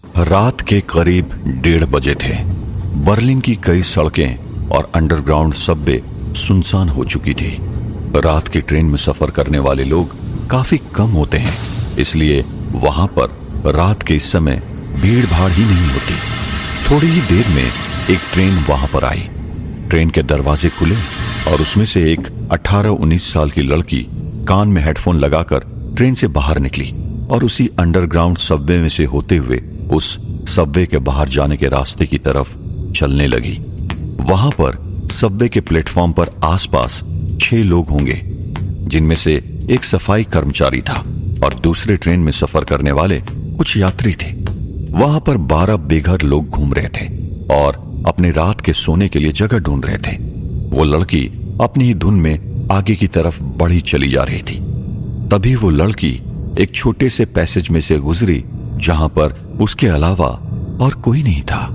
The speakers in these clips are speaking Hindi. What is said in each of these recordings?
रात के करीब 1:30 बजे थे। बर्लिन की कई सड़कें और अंडरग्राउंड सबवे सुनसान हो चुकी थी। रात की ट्रेन में सफर करने वाले लोग काफी कम होते हैं, इसलिए वहां पर रात के इस समय भीड़ भाड़ ही नहीं होती। थोड़ी ही देर में एक ट्रेन वहां पर आई। ट्रेन के दरवाजे खुले और उसमें से एक 18-19 साल की लड़की कान में हेडफोन लगाकर ट्रेन से बाहर निकली और उसी अंडरग्राउंड सबवे में से होते हुए उस सबवे के बाहर जाने के रास्ते की तरफ चलने लगी। वहां पर सबवे के प्लेटफॉर्म पर आसपास 6 लोग होंगे, जिनमें से एक सफाई कर्मचारी था और दूसरे ट्रेन में सफर करने वाले कुछ यात्री थे। वहां पर 12 बेघर लोग घूम रहे थे और अपने रात के सोने के लिए जगह ढूंढ रहे थे। वो लड़की अपनी ही धुन में आगे की तरफ बढ़ी चली जा रही थी। तभी वो लड़की एक छोटे से पैसेज में से गुजरी जहां पर उसके अलावा और कोई नहीं था।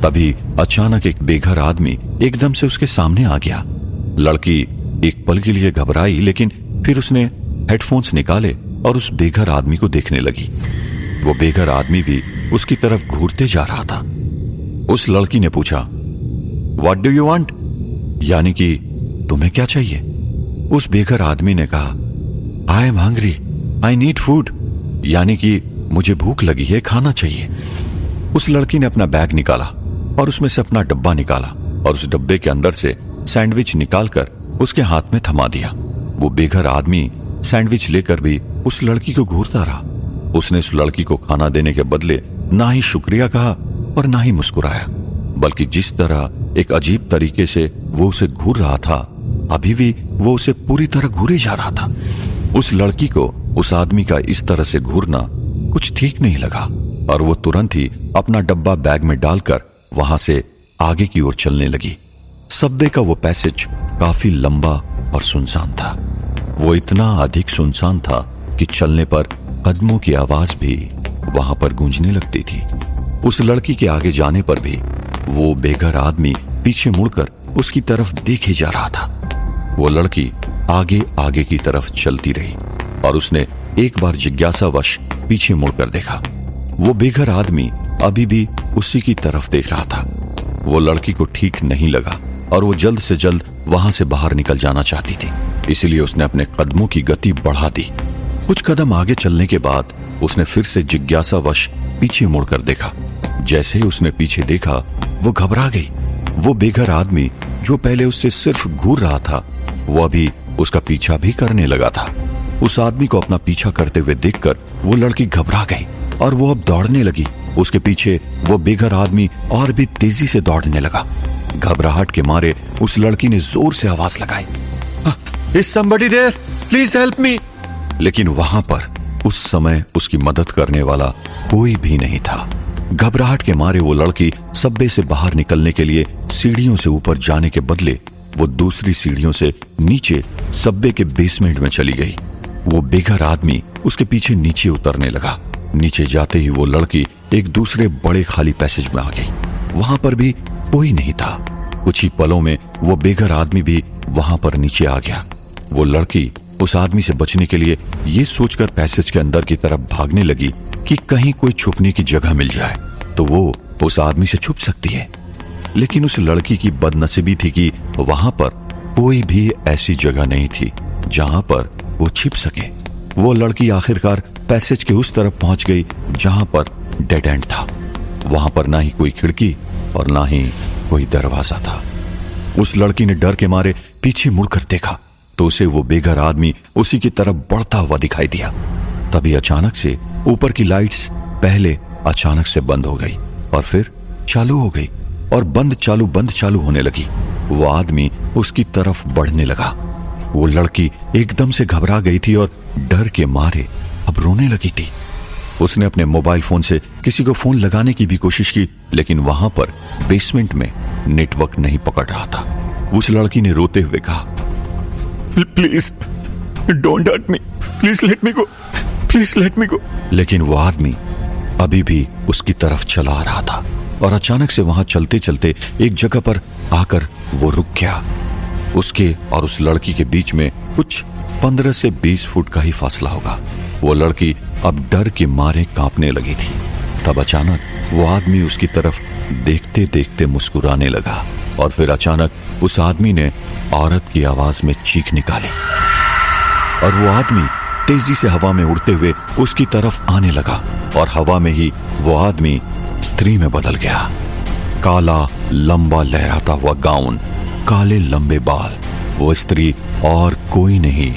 तभी अचानक एक बेघर आदमी एकदम से उसके सामने आ गया। लड़की एक पल के लिए घबराई, लेकिन फिर उसने हेडफोन्स निकाले और उस बेघर आदमी को देखने लगी। वो बेघर आदमी भी उसकी तरफ घूरते जा रहा था। उस लड़की ने पूछा, व्हाट डू यू वांट? यानी कि तुम्हें क्या चाहिए? उस बेघर आदमी ने कहा, I am hungry, I need food, यानी कि मुझे भूख लगी है, खाना चाहिए। उस लड़की ने अपना बैग निकाला और उसमें से अपना डब्बा निकाला और उस डब्बे के अंदर से सैंडविच निकालकर उसके हाथ में थमा दिया। वो बेघर आदमी सैंडविच लेकर भी उस लड़की को घूरता रहा। उसने उस लड़की को खाना देने के बदले ना ही शुक्रिया कहा और ना ही मुस्कुराया, बल्कि जिस तरह एक अजीब तरीके से वो उसे घूर रहा था, अभी भी वो उसे पूरी तरह घूरे जा रहा था। उस लड़की को उस आदमी का इस तरह से घूरना कुछ ठीक नहीं लगा और वो तुरंत ही अपना डब्बा बैग में डालकर वहां से आगे की ओर चलने लगी। सबवे का वो पैसेज काफी लंबा और सुनसान था। वो इतना अधिक सुनसान था कि चलने पर कदमों की आवाज भी वहां पर गूंजने लगती थी। उस लड़की के आगे जाने पर भी वो बेघर आदमी पीछे मुड़कर उसकी तरफ देखे जा रहा था। वो लड़की आगे आगे की तरफ चलती रही और उसने एक बार जिज्ञासावश पीछे मुड़कर देखा। वो बेघर आदमी अभी भी उसी की तरफ देख रहा था। वो लड़की को ठीक नहीं लगा और वो जल्द से जल्द वहां से बाहर निकल जाना चाहती थी, इसलिए उसने अपने कदमों की गति बढ़ा दी। कुछ कदम आगे चलने के बाद उसने फिर से जिज्ञासावश पीछे मुड़कर देखा। जैसे ही उसने पीछे देखा, वो घबरा गई। वो बेघर आदमी जो पहले उससे सिर्फ घूर रहा था, वो अभी उसका पीछा भी करने लगा था। उस आदमी को अपना पीछा करते हुए देखकर वो लड़की घबरा गई और वो अब दौड़ने लगी। उसके पीछे वो बेघर आदमी और भी तेजी से दौड़ने लगा। घबराहट के मारे उस लड़की ने जोर से आवाज लगाई, is somebody there, please help me. लेकिन वहां पर उस समय उसकी मदद करने वाला कोई भी नहीं था। घबराहट के मारे वो लड़की सबवे से बाहर निकलने के लिए सीढ़ियों से ऊपर जाने के बदले वो दूसरी सीढ़ियों से नीचे सबवे के बेसमेंट में चली गई। वो बेघर आदमी उसके पीछे नीचे उतरने लगा। नीचे जाते ही वो लड़की एक दूसरे बड़े खाली पैसेज में आ गई। वहां पर भी कोई नहीं था। कुछ ही पलों में वो बेघर आदमी भी वहां पर नीचे आ गया। वो लड़की उस आदमी से बचने के लिए ये सोचकर पैसेज के अंदर की तरफ भागने लगी कि कहीं कोई छुपने की जगह मिल जाए तो वो उस आदमी से छुप सकती है। लेकिन उस लड़की की बदनसीबी थी कि वहां पर कोई भी ऐसी जगह नहीं थी जहां पर वो छिप सके। वो लड़की आखिरकार पैसेज के उस तरफ पहुंच गई जहां पर डेड एंड था। वहां पर ना ही कोई खिड़की और ना ही कोई दरवाजा था। उस लड़की ने डर के मारे पीछे मुड़कर देखा तो उसे वो बेघर आदमी उसी की तरफ बढ़ता हुआ दिखाई दिया। तभी अचानक से ऊपर की लाइट्स पहले अचानक से बंद हो गई और फिर चालू हो गई और बंद चालू होने लगी। वो आदमी उसकी तरफ बढ़ने लगा। वो लड़की एकदम से घबरा गई थी और डर के मारे अब रोने लगी थी। उसने अपने मोबाइल फोन से किसी को फोन लगाने की भी कोशिश की, लेकिन वहां पर बेसमेंट में नेटवर्क नहीं पकड़ रहा था। उस लड़की ने रोते हुए कहा, please don't hurt me, please let me go, please let me go. लेकिन वो आदमी अभी भी उसकी तरफ चला आ रहा था और अचानक से वहां चलते चलते एक जगह पर आकर वो रुक गया। उसके और उस लड़की के बीच में कुछ 15 से 20 फुट का ही फासला होगा। वो लड़की अब डर के मारे कांपने लगी थी। तब अचानक वो आदमी उसकी तरफ देखते देखते मुस्कुराने लगा और फिर अचानक उस आदमी ने औरत की आवाज में चीख निकाली और वो आदमी तेजी से हवा में उड़ते हुए उसकी तरफ आने लगा और हवा में ही वो आदमी स्त्री में बदल गया। काला लंबा लहराता हुआ गाउन, काले लंबे बाल, वो स्त्री और कोई नहीं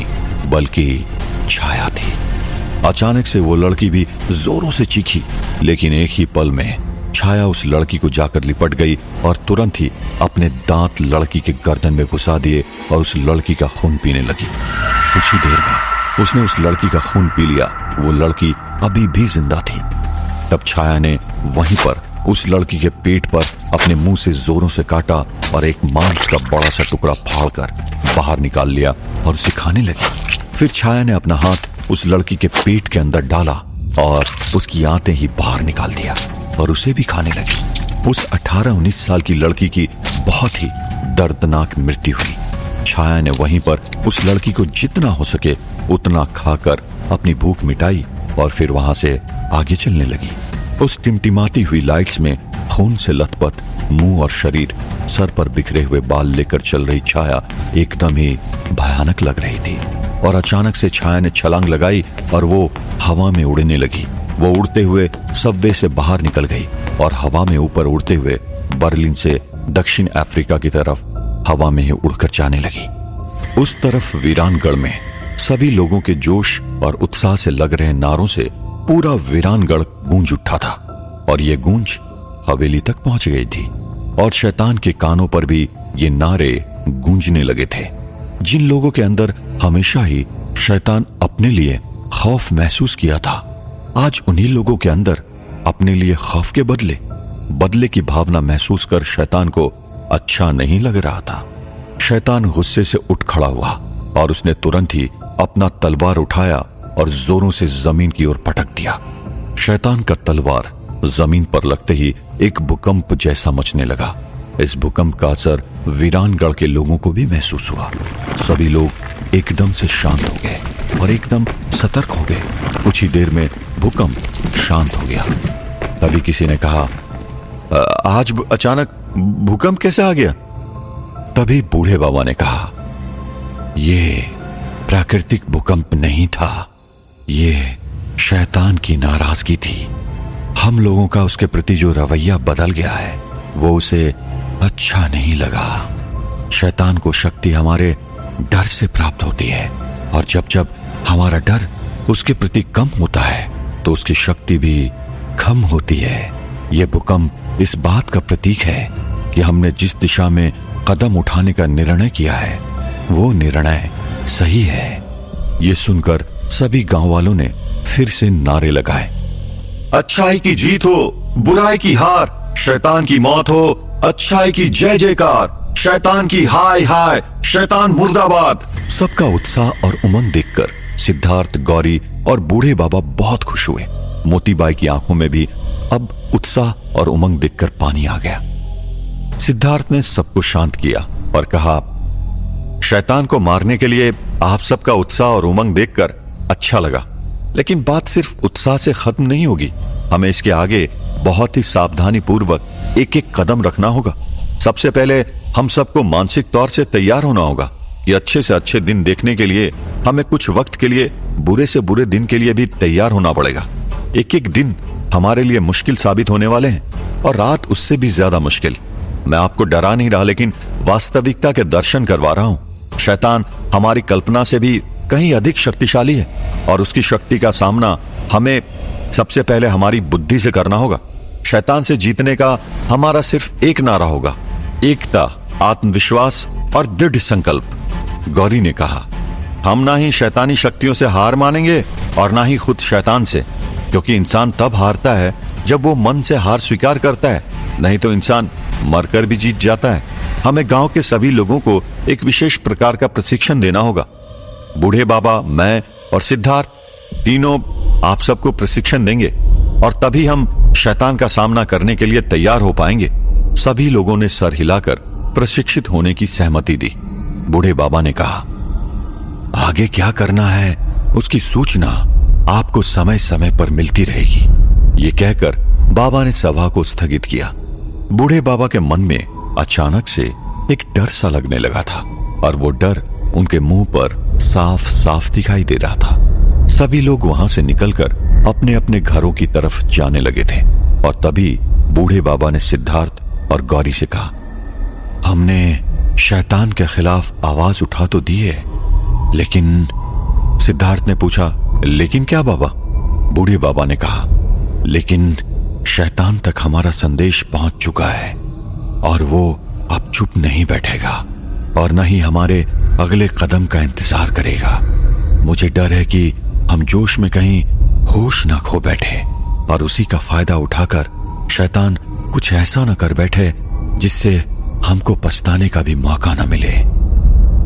बल्कि छाया थी। अचानक से वो लड़की भी जोरों से चीखी, लेकिन एक ही पल में छाया उस लड़की को जाकर लिपट गई और तुरंत ही अपने दांत लड़की के गर्दन में घुसा दिए और उस लड़की का खून पीने लगी। कुछ ही देर में उसने उस लड़की का खून पी लिया। वो लड़की अभी भी जिंदा थी। तब छाया ने वहीं पर उस लड़की के पेट पर अपने मुंह से जोरों से काटा और एक मांस का बड़ा सा टुकड़ा फाड़कर बाहर निकाल लिया और उसे खाने लगी। फिर छाया ने अपना हाथ उस लड़की के पेट के अंदर डाला और उसकी आंतें ही बाहर निकाल दिया और उसे भी खाने लगी। उस 18-19 साल की लड़की की बहुत ही दर्दनाक मृत्यु हुई। छाया ने वहीं पर उस लड़की को जितना हो सके उतना खाकर अपनी भूख मिटाई और फिर वहां से आगे चलने लगी। उस टिमटिमाती हुई लाइट्स में खून से लथपथ मुंह और शरीर, सर पर बिखरे हुए बाल लेकर चल रही छाया एकदम ही भयानक लग रही थी। और अचानक से छाया ने छलांग लगाई और वो हवा में उड़ने लगी। वो उड़ते हुए सबवे से बाहर निकल गई और हवा में ऊपर उड़ते हुए बर्लिन से दक्षिण अफ्रीका की तरफ हवा में ही उड़कर जाने लगी। उस तरफ वीरानगढ़ में सभी लोगों के जोश और उत्साह से लग रहे नारों से पूरा वीरानगढ़ गूंज उठा था और ये गूंज हवेली तक पहुंच गई थी और शैतान के कानों पर भी ये नारे गूंजने लगे थे। जिन लोगों के अंदर हमेशा ही शैतान अपने लिए खौफ महसूस किया था, आज उन्हीं लोगों के अंदर अपने लिए खौफ के बदले की भावना महसूस कर शैतान को अच्छा नहीं लग रहा था। शैतान गुस्से से उठ खड़ा हुआ और उसने तुरंत ही अपना तलवार उठाया और जोरों से जमीन की ओर पटक दिया। शैतान का तलवार जमीन पर लगते ही एक भूकंप जैसा मचने लगा। इस भूकंप का असर वीरानगढ़ के लोगों को भी महसूस हुआ। सभी लोग एकदम से शांत हो गए और एकदम सतर्क हो गए। कुछ ही देर में भूकंप शांत हो गया। तभी किसी ने कहा, आज अचानक भूकंप कैसे आ गया? तभी बूढ़े बाबा ने कहा, ये प्राकृतिक भूकंप नहीं था, ये शैतान की नाराजगी थी। हम लोगों का उसके प्रति जो रवैया बदल गया है वो उसे अच्छा नहीं लगा। शैतान को शक्ति हमारे डर से प्राप्त होती है और जब जब हमारा डर उसके प्रति कम होता है तो उसकी शक्ति भी कम होती है। यह भूकंप इस बात का प्रतीक है कि हमने जिस दिशा में कदम उठाने का निर्णय किया है वो निर्णय सही है। ये सुनकर सभी गांव वालों ने फिर से नारे लगाए, अच्छाई की जीत हो, बुराई की हार, शैतान की मौत हो, अच्छाई की जय जयकार, शैतान की हाय हाय, शैतान मुर्दाबाद। सबका उत्साह और उमंग देखकर सिद्धार्थ, गौरी और बूढ़े बाबा बहुत खुश हुए। मोतीबाई की आंखों में भी अब उत्साह और उमंग देखकर पानी आ गया। सिद्धार्थ ने सबको शांत किया और कहा, शैतान को मारने के लिए आप सबका उत्साह और उमंग देखकर अच्छा लगा, लेकिन बात सिर्फ उत्साह से खत्म नहीं होगी। हमें इसके आगे बहुत ही सावधानी पूर्वक एक एक कदम रखना होगा। सबसे पहले हम सबको मानसिक तौर से तैयार होना होगा कि अच्छे से अच्छे दिन देखने के लिए हमें कुछ वक्त के लिए बुरे से बुरे दिन के लिए भी तैयार होना पड़ेगा। एक एक दिन हमारे लिए मुश्किल साबित होने वाले हैं और रात उससे भी ज्यादा मुश्किल। मैं आपको डरा नहीं रहा, लेकिन वास्तविकता के दर्शन करवा रहा हूं। शैतान हमारी कल्पना से भी कहीं अधिक शक्तिशाली है और उसकी शक्ति का सामना हमें सबसे पहले हमारी बुद्धि से करना होगा। शैतान से जीतने का हमारा सिर्फ एक नारा होगा, एकता, आत्मविश्वास और दृढ़ संकल्प। गौरी ने कहा, हम ना ही शैतानी शक्तियों से हार मानेंगे और ना ही खुद शैतान से, क्योंकि इंसान तब हारता है जब वो मन से हार स्वीकार करता है, नहीं तो इंसान मरकर भी जीत जाता है। हमें गांव के सभी लोगों को एक विशेष प्रकार का प्रशिक्षण देना होगा। बूढ़े बाबा, मैं और सिद्धार्थ तीनों आप सबको प्रशिक्षण देंगे और तभी हम शैतान का सामना करने के लिए तैयार हो पाएंगे। सभी लोगों ने सर हिलाकर प्रशिक्षित होने की सहमति दी। बूढ़े बाबा ने कहा, आगे क्या करना है उसकी सूचना आपको समय समय पर मिलती रहेगी। ये कहकर बाबा ने सभा को स्थगित किया। बूढ़े बाबा के मन में अचानक से एक डर सा लगने लगा था और वो डर उनके मुंह पर साफ साफ दिखाई दे रहा था। सभी लोग वहां से निकलकर अपने अपने घरों की तरफ जाने लगे थे और तभी बूढ़े बाबा ने सिद्धार्थ और गौरी से कहा, हमने शैतान के खिलाफ आवाज उठा तो दी है, लेकिन सिद्धार्थ ने पूछा, लेकिन क्या बाबा? बूढ़े बाबा ने कहा, लेकिन शैतान तक हमारा संदेश पहुंच चुका है और वो अब चुप नहीं बैठेगा और न ही हमारे अगले कदम का इंतजार करेगा। मुझे डर है कि हम जोश में कहीं होश न खो बैठे और उसी का फायदा उठाकर शैतान कुछ ऐसा न कर बैठे जिससे हमको पछताने का भी मौका न मिले,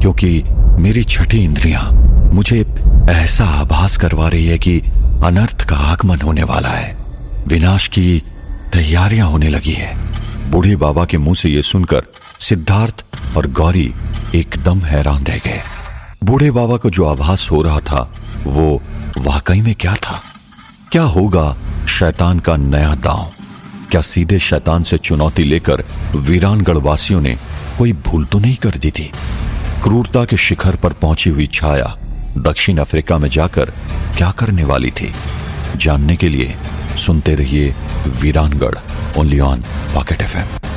क्योंकि मेरी छठी इंद्रियां मुझे ऐसा आभास करवा रही है कि अनर्थ का आगमन होने वाला है, विनाश की तैयारियां होने लगी है। बूढ़े बाबा के मुंह से यह सुनकर सिद्धार्थ और गौरी एकदम हैरान रह गए। बूढ़े बाबा को जो आभास हो रहा था वो वाकई में क्या था? क्या होगा शैतान का नया दांव? क्या सीधे शैतान से चुनौती लेकर वीरानगढ़ वासियों ने कोई भूल तो नहीं कर दी थी? क्रूरता के शिखर पर पहुंची हुई छाया दक्षिण अफ्रीका में जाकर क्या करने वाली थी? जानने के लिए सुनते रहिए वीरानगढ़, ओनली ऑन पॉकेट FM।